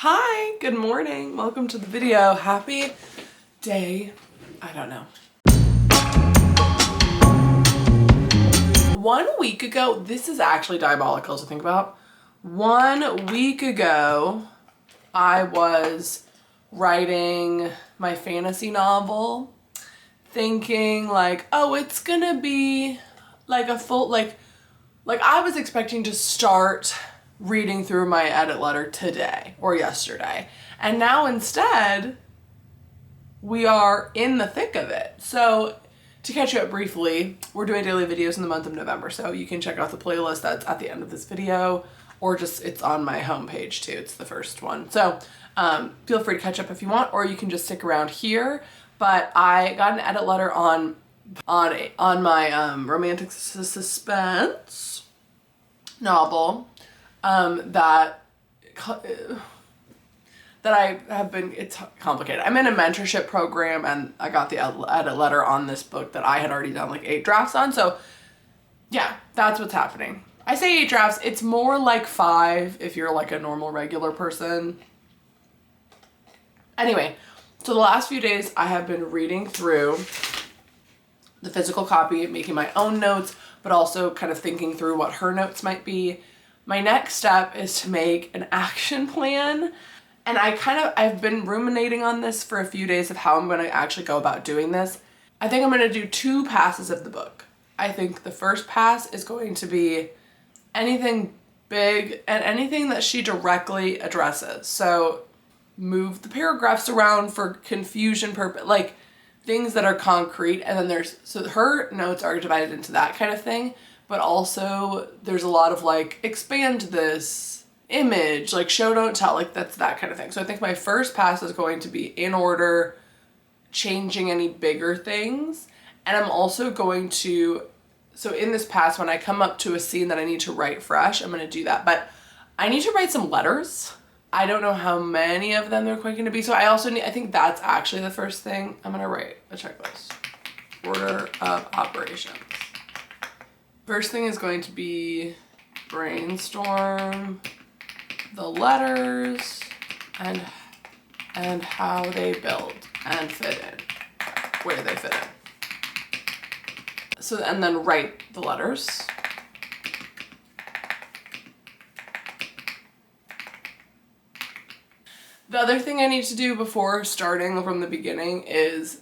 Hi, good morning. Welcome to the video. Happy day, I don't know. 1 week ago, this is actually diabolical to think about. 1 week ago, I was writing my fantasy novel, thinking like, oh, it's gonna be like a full, like I was expecting to start reading through my edit letter today or yesterday. And now instead, we are in the thick of it. So to catch you up briefly, we're doing daily videos in the month of November. So you can check out the playlist that's at the end of this video, or just it's on my homepage too. It's the first one. So feel free to catch up if you want, or you can just stick around here. But I got an edit letter on my romantic suspense novel that I have been, it's complicated. I'm in a mentorship program and I got the edit letter on this book that I had already done like 8 drafts on. So yeah, that's what's happening. I say 8 drafts, it's more like 5 if you're like a normal regular person. Anyway, so the last few days I have been reading through the physical copy, making my own notes, but also kind of thinking through what her notes might be. My next step is to make an action plan. And I've been ruminating on this for a few days of how I'm going to actually go about doing this. I think I'm going to do 2 passes of the book. I think the first pass is going to be anything big and anything that she directly addresses. So move the paragraphs around for confusion purpose, like things that are concrete. And then so her notes are divided into that kind of thing. But also there's a lot of like, expand this image, like show, don't tell, like that's that kind of thing. So I think my first pass is going to be in order, changing any bigger things. And I'm also going to, so in this pass, when I come up to a scene that I need to write fresh, I'm going to do that. But I need to write some letters. I don't know how many of them there are going to be. So I think that's actually the first thing. I'm going to write a checklist. Order of operations. First thing is going to be brainstorm the letters and how they build and fit in, where they fit in. So, and then write the letters. The other thing I need to do before starting from the beginning is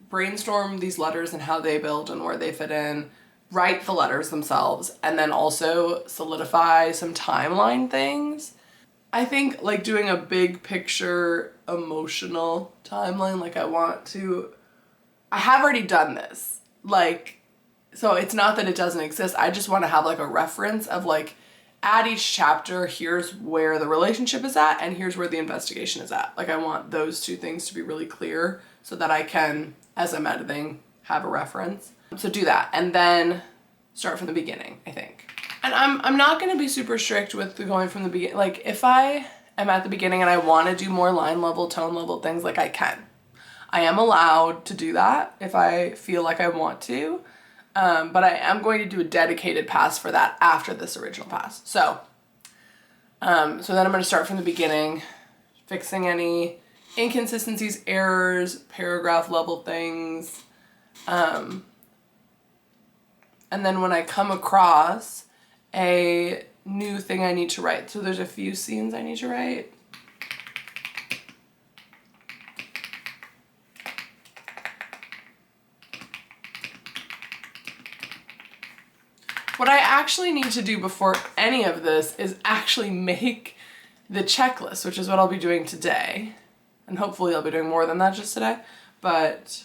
brainstorm these letters and how they build and where they fit in. Write the letters themselves, and then also solidify some timeline things. I think like doing a big picture emotional timeline, like I have already done this. Like, so it's not that it doesn't exist. I just want to have like a reference of like, at each chapter, here's where the relationship is at and here's where the investigation is at. Like I want those 2 things to be really clear so that I can, as I'm editing, have a reference. So do that and then start from the beginning, I think. And I'm not going to be super strict with going from the beginning. Like if I am at the beginning and I want to do more line level, tone level things, like I can. I am allowed to do that if I feel like I want to. But I am going to do a dedicated pass for that after this original pass. So then I'm going to start from the beginning, fixing any inconsistencies, errors, paragraph level things. And then when I come across a new thing I need to write, so there's a few scenes I need to write. What I actually need to do before any of this is actually make the checklist, which is what I'll be doing today. And hopefully I'll be doing more than that just today. But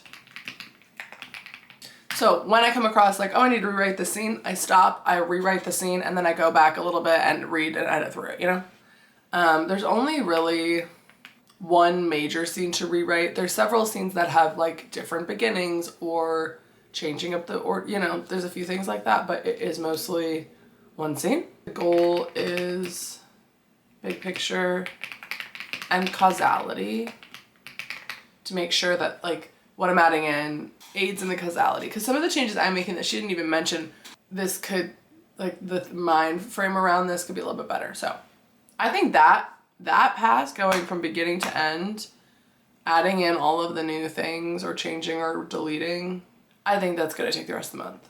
so when I come across like, oh, I need to rewrite this scene, I stop, I rewrite the scene, and then I go back a little bit and read and edit through it, you know? There's only really one major scene to rewrite. There's several scenes that have like different beginnings or changing up there's a few things like that, but it is mostly one scene. The goal is big picture and causality to make sure that like what I'm adding in aids in the causality, because some of the changes I'm making that she didn't even mention, this could, like the mind frame around this could be a little bit better. So I think that that pass, going from beginning to end, adding in all of the new things or changing or deleting, I think that's gonna take the rest of the month.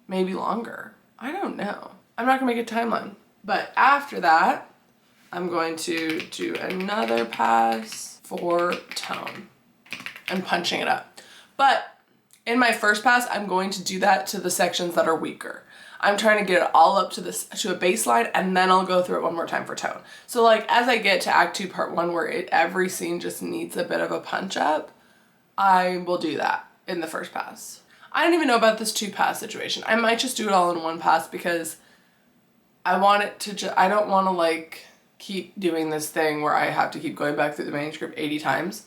Maybe longer. I don't know. I'm not gonna make a timeline. But after that, I'm going to do another pass for tone and punching it up. But in my first pass, I'm going to do that to the sections that are weaker. I'm trying to get it all up to a baseline, and then I'll go through it one more time for tone. So like as I get to Act 2, Part 1, where every scene just needs a bit of a punch up, I will do that in the first pass. I don't even know about this 2-pass situation. I might just do it all in one pass because I want it to I don't want to like keep doing this thing where I have to keep going back through the manuscript 80 times.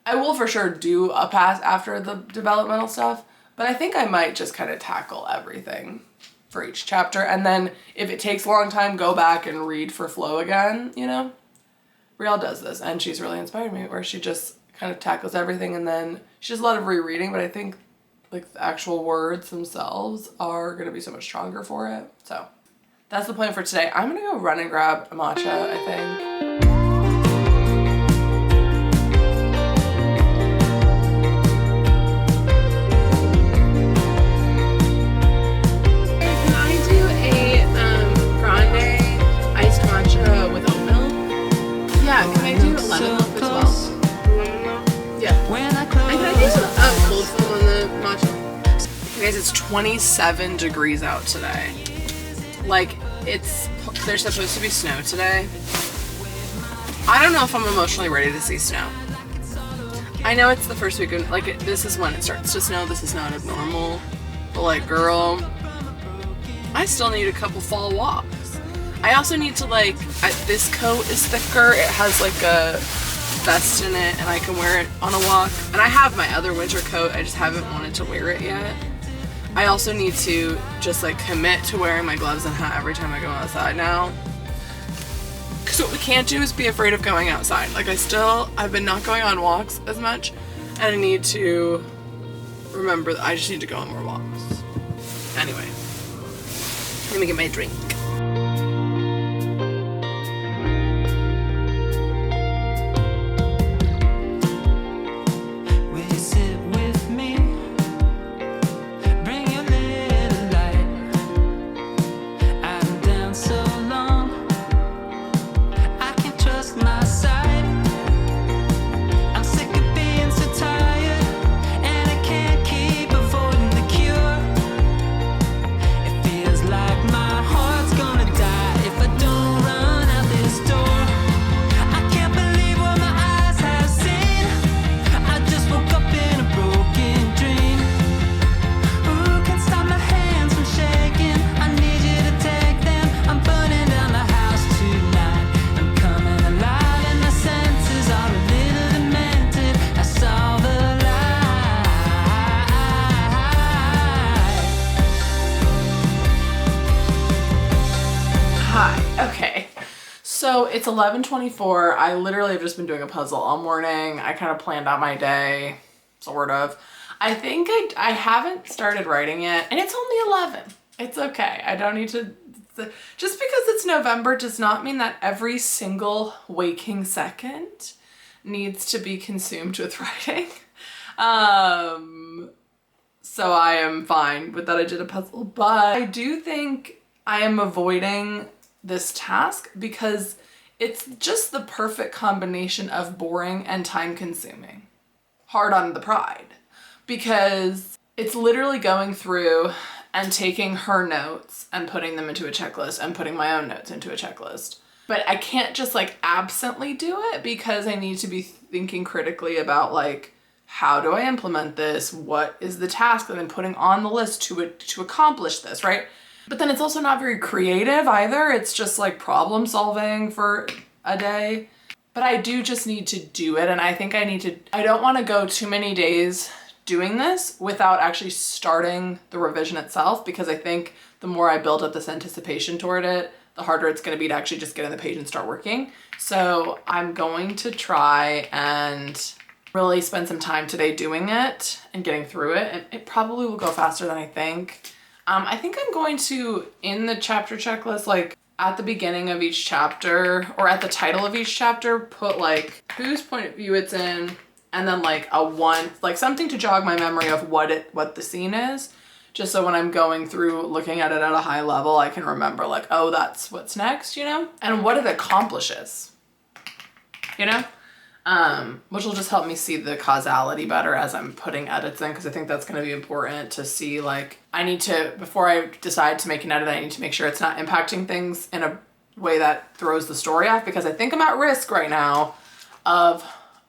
I will for sure do a pass after the developmental stuff, but I think I might just kind of tackle everything for each chapter, and then if it takes a long time, go back and read for flow again, you know? Riel does this, and she's really inspired me, where she just kind of tackles everything, and then she does a lot of rereading, but I think like the actual words themselves are gonna be so much stronger for it. So that's the plan for today. I'm gonna go run and grab a matcha, I think. Guys, it's 27 degrees out today. Like, there's supposed to be snow today. I don't know if I'm emotionally ready to see snow. I know it's the first week of, like, this is when it starts to snow. This is not abnormal. But, like, girl, I still need a couple fall walks. I also need to, like, this coat is thicker. It has, like, a vest in it, and I can wear it on a walk. And I have my other winter coat. I just haven't wanted to wear it yet. I also need to just like commit to wearing my gloves and hat every time I go outside now. Because what we can't do is be afraid of going outside. Like I've been not going on walks as much, and I need to remember that I just need to go on more walks. Anyway, let me get my drink. So it's 11:24. I literally have just been doing a puzzle all morning. I kind of planned out my day, sort of. I think I haven't started writing yet, and it's only 11. It's okay. I don't need to, just because it's November does not mean that every single waking second needs to be consumed with writing. So I am fine with that I did a puzzle, but I do think I am avoiding this task because it's just the perfect combination of boring and time consuming. Hard on the pride, because it's literally going through and taking her notes and putting them into a checklist and putting my own notes into a checklist. But I can't just like absently do it because I need to be thinking critically about like, how do I implement this? What is the task? And then putting on the list to accomplish this, right? But then it's also not very creative either. It's just like problem solving for a day. But I do just need to do it. And I think I don't want to go too many days doing this without actually starting the revision itself, because I think the more I build up this anticipation toward it, the harder it's going to be to actually just get on the page and start working. So I'm going to try and really spend some time today doing it and getting through it. And it probably will go faster than I think. I think I'm going to, in the chapter checklist, like at the beginning of each chapter, or at the title of each chapter, put like whose point of view it's in, and then like like something to jog my memory of what the scene is, just so when I'm going through looking at it at a high level, I can remember like, oh, that's what's next, you know? And what it accomplishes, you know? Which will just help me see the causality better as I'm putting edits in, because I think that's going to be important to see. Like, I need to, before I decide to make an edit, I need to make sure it's not impacting things in a way that throws the story off, because I think I'm at risk right now of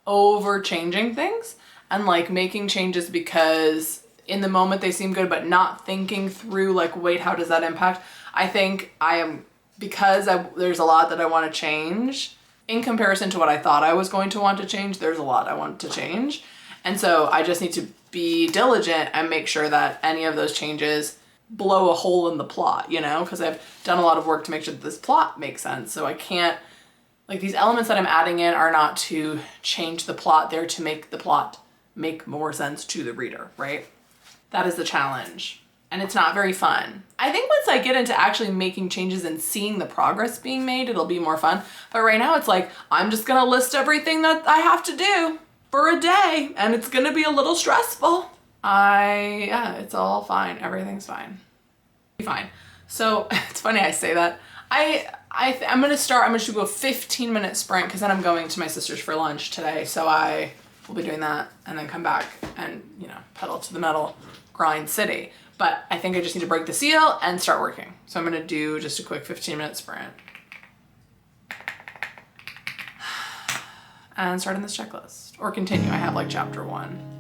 over changing things and like making changes because in the moment they seem good, but not thinking through like, wait, how does that impact? I think I am, because there's a lot that I want to change. In comparison to what I thought I was going to want to change, there's a lot I want to change. And so I just need to be diligent and make sure that any of those changes blow a hole in the plot, you know, because I've done a lot of work to make sure that this plot makes sense. So I can't, like, these elements that I'm adding in are not to change the plot, they're to make the plot make more sense to the reader, right? That is the challenge. And it's not very fun. I think once I get into actually making changes and seeing the progress being made, it'll be more fun. But right now it's like, I'm just gonna list everything that I have to do for a day, and it's gonna be a little stressful. Yeah, it's all fine. Everything's fine. Fine. So it's funny I say that. I'm gonna just do a 15-minute sprint, because then I'm going to my sister's for lunch today. So I will be doing that and then come back and, you know, pedal to the metal, grind city. But I think I just need to break the seal and start working. So I'm gonna do just a quick 15-minute sprint. And start on this checklist. Or continue, I have like chapter 1.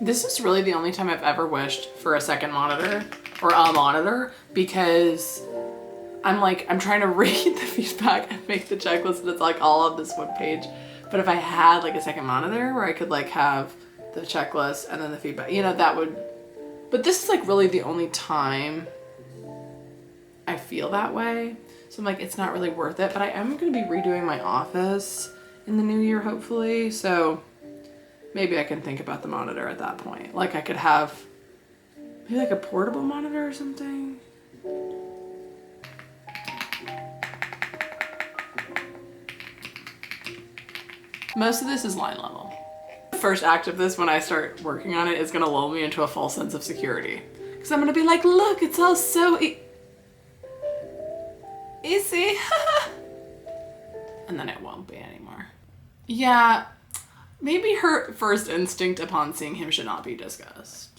This is really the only time I've ever wished for a second monitor, or a monitor, because I'm trying to read the feedback and make the checklist, and it's like all of this one page. But if I had like a second monitor where I could like have the checklist and then the feedback, you know, that would, but this is like really the only time I feel that way. So I'm like, it's not really worth it, but I am going to be redoing my office in the new year, hopefully. So maybe I can think about the monitor at that point. Like I could have maybe like a portable monitor or something. Most of this is line level. The first act of this, when I start working on it, is gonna lull me into a false sense of security. Because I'm gonna be like, look, it's all so easy. And then it won't be anymore. Yeah. Maybe her first instinct upon seeing him should not be disgust.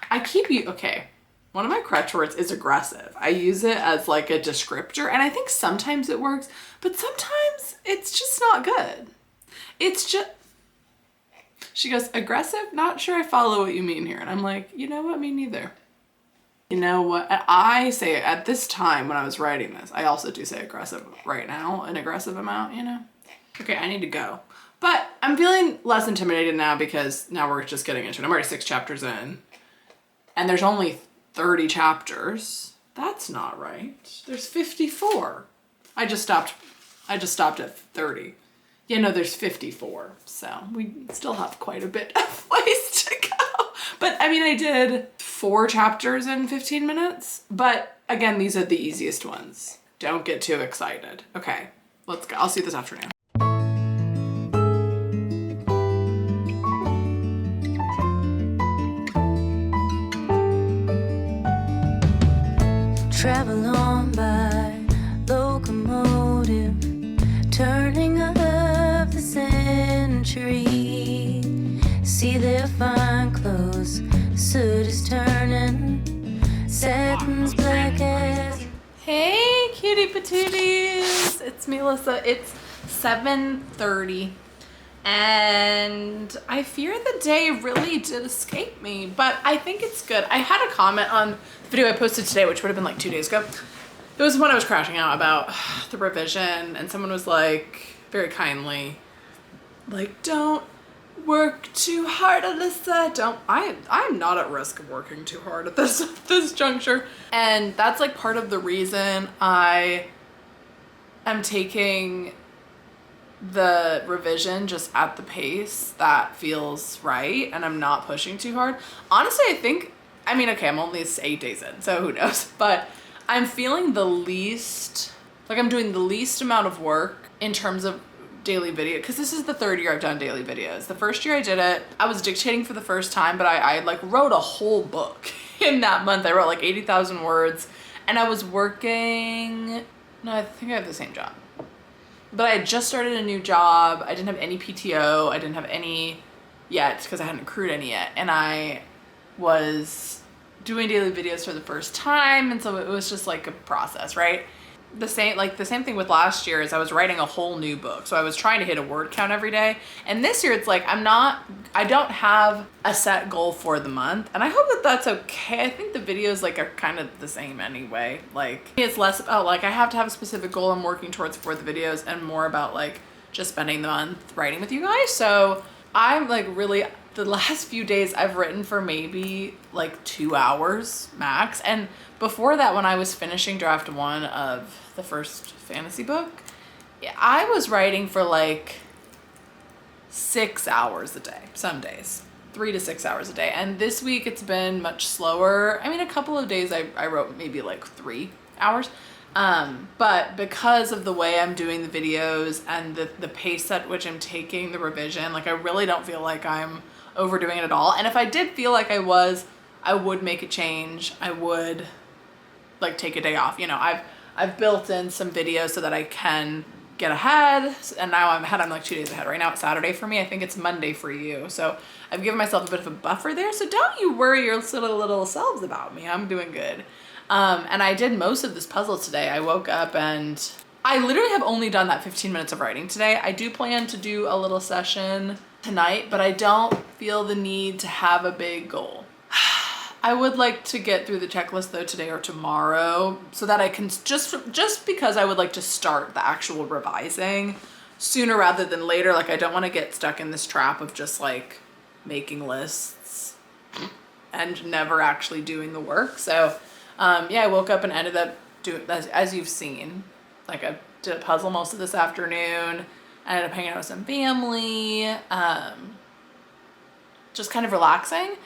Okay, one of my crutch words is aggressive. I use it as like a descriptor, and I think sometimes it works, but sometimes it's just not good. It's just, she goes, aggressive? Not sure I follow what you mean here. And I'm like, you know what, me neither. You know what, I say at this time when I was writing this, I also do say aggressive right now, an aggressive amount, you know? Okay, I need to go. But I'm feeling less intimidated now because now we're just getting into it. I'm already 6 chapters in, and there's only 30 chapters. That's not right. There's 54. I just stopped at 30. Yeah, no, there's 54. So we still have quite a bit of ways to go. But I mean, I did 4 chapters in 15 minutes, but again, these are the easiest ones. Don't get too excited. Okay, let's go. I'll see you this afternoon. Travel on by locomotive, turning of Hey, cutie patooties. It's Melissa. It's 7:30 and I fear the day really did escape me, but I think it's good. I had a comment on the video I posted today, which would have been like 2 days ago. It was when I was crashing out about the revision, and someone was like, very kindly, like, don't work too hard, Alyssa. I'm not at risk of working too hard at this juncture. And that's like part of the reason I am taking the revision just at the pace that feels right, and I'm not pushing too hard. Honestly, I mean, okay, I'm only 8 days in, so who knows? But I'm feeling the least, like I'm doing the least amount of work in terms of daily video, because this is the third year I've done daily videos. The first year I did it, I was dictating for the first time, but I like wrote a whole book in that month. I wrote like 80,000 words, and I was working, no, I think I have the same job. But I had just started a new job. I didn't have any PTO. I didn't have any yet because I hadn't accrued any yet. And I was doing daily videos for the first time. And so it was just like a process, right? The same thing with last year is I was writing a whole new book. So I was trying to hit a word count every day. And this year it's like, I don't have a set goal for the month. And I hope that that's okay. I think the videos like are kind of the same anyway. Like it's less about like, I have to have a specific goal I'm working towards for the videos, and more about like just spending the month writing with you guys. So I'm like really, the last few days I've written for maybe like 2 hours max. And before that, when I was finishing draft 1 of the first fantasy book, I was writing for like 6 hours a day, some days, 3 to 6 hours a day. And this week it's been much slower. I mean, a couple of days I wrote maybe like 3 hours. But because of the way I'm doing the videos and the pace at which I'm taking the revision, like I really don't feel like I'm overdoing it at all. And if I did feel like I would make a change. I would like take a day off. You know, I've built in some videos so that I can get ahead, and now I'm ahead. I'm like 2 days ahead. Right now it's Saturday for me. I think it's Monday for you. So I've given myself a bit of a buffer there. So don't you worry your little selves about me. I'm doing good. And I did most of this puzzle today. I woke up and I literally have only done that 15 minutes of writing today. I do plan to do a little session tonight, but I don't feel the need to have a big goal. I would like to get through the checklist though today or tomorrow, so that I can just because I would like to start the actual revising sooner rather than later. Like I don't want to get stuck in this trap of just like making lists and never actually doing the work. So yeah, I woke up and ended up doing, as you've seen, like I did a puzzle most of this afternoon. I ended up hanging out with some family, just kind of relaxing.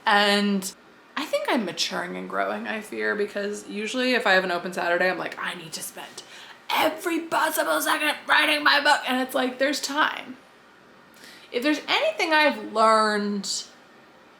And I think I'm maturing and growing, I fear, because usually if I have an open Saturday, I'm like, I need to spend every possible second writing my book. And it's like, there's time. If there's anything I've learned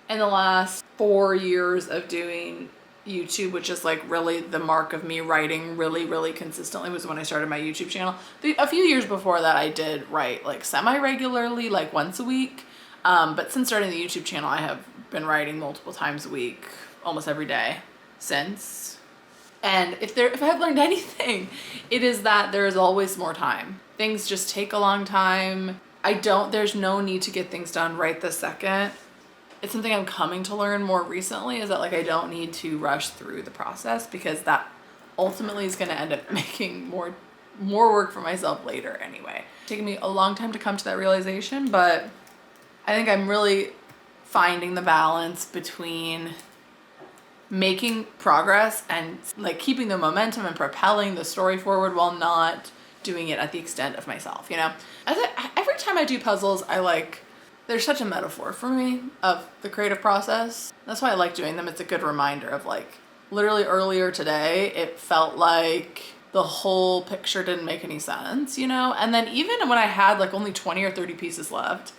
in the last 4 years of doing YouTube, which is like really the mark of me writing really consistently, was when I started my YouTube channel. A few years before that, I did write like semi-regularly, like once a week. But since starting the YouTube channel, I have been writing multiple times a week, almost every day since. And if I've learned anything, it is that there is always more time. Things just take a long time. There's no need to get things done right this second. It's something I'm coming to learn more recently, is that like I don't need to rush through the process, because that ultimately is going to end up making more work for myself later anyway. It's taken me a long time to come to that realization, but I think I'm really finding the balance between making progress and like keeping the momentum and propelling the story forward while not doing it at the extent of myself, you know? Every time I do puzzles, they're such a metaphor for me of the creative process. That's why I like doing them. It's a good reminder of like, literally earlier today, it felt like the whole picture didn't make any sense, you know? And then even when I had like only 20 or 30 pieces left,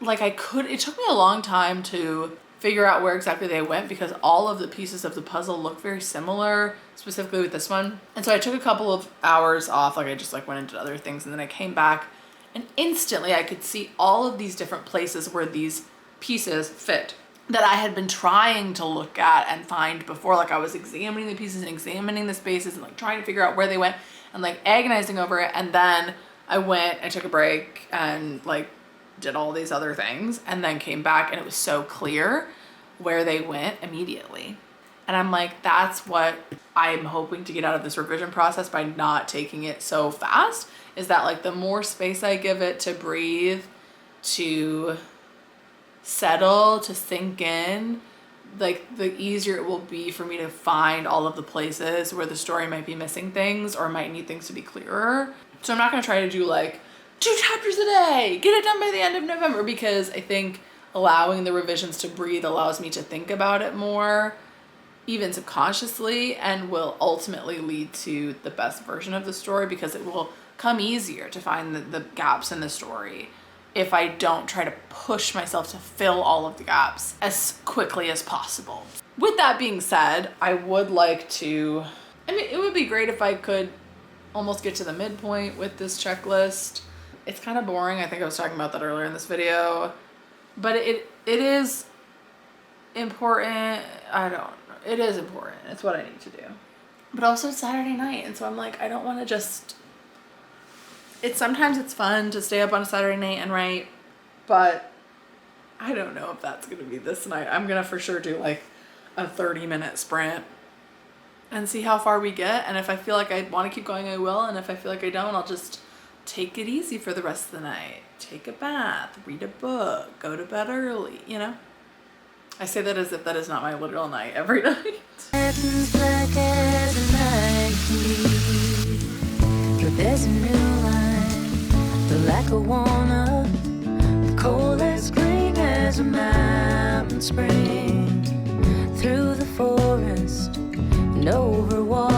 like it took me a long time to figure out where exactly they went, because all of the pieces of the puzzle look very similar, specifically with this one. And so I took a couple of hours off, like I just like went into other things, and then I came back and instantly I could see all of these different places where these pieces fit. that I had been trying to look at and find before. Like I was examining the pieces and examining the spaces and like trying to figure out where they went and like agonizing over it. And then I went, I took a break and like did all these other things and then came back and it was so clear where they went immediately. And I'm like, that's what I'm hoping to get out of this revision process by not taking it so fast, is that like the more space I give it to breathe, to settle, to sink in, like the easier it will be for me to find all of the places where the story might be missing things or might need things to be clearer. So I'm not going to try to do like 2 chapters a day, get it done by the end of November, because I think allowing the revisions to breathe allows me to think about it more, even subconsciously, and will ultimately lead to the best version of the story, because it will come easier to find the gaps in the story if I don't try to push myself to fill all of the gaps as quickly as possible. With that being said, I would like to, I mean, it would be great if I could almost get to the midpoint with this checklist. It's kind of boring. I think I was talking about that earlier in this video, but it is important. It is important. It's what I need to do. But also it's Saturday night, and so I'm like, I don't want to just, sometimes it's fun to stay up on a Saturday night and write, but I don't know if that's going to be this night. I'm going to for sure do like a 30-minute sprint and see how far we get. And if I feel like I want to keep going, I will. And if I feel like I don't, I'll just take it easy for the rest of the night. Take a bath, read a book, go to bed early, you know? I say that as if that is not my literal night every night. Black as a night can be, but there's a new line, the lack of warm-up, cold as spring as a mountain spring, through the forest and over water.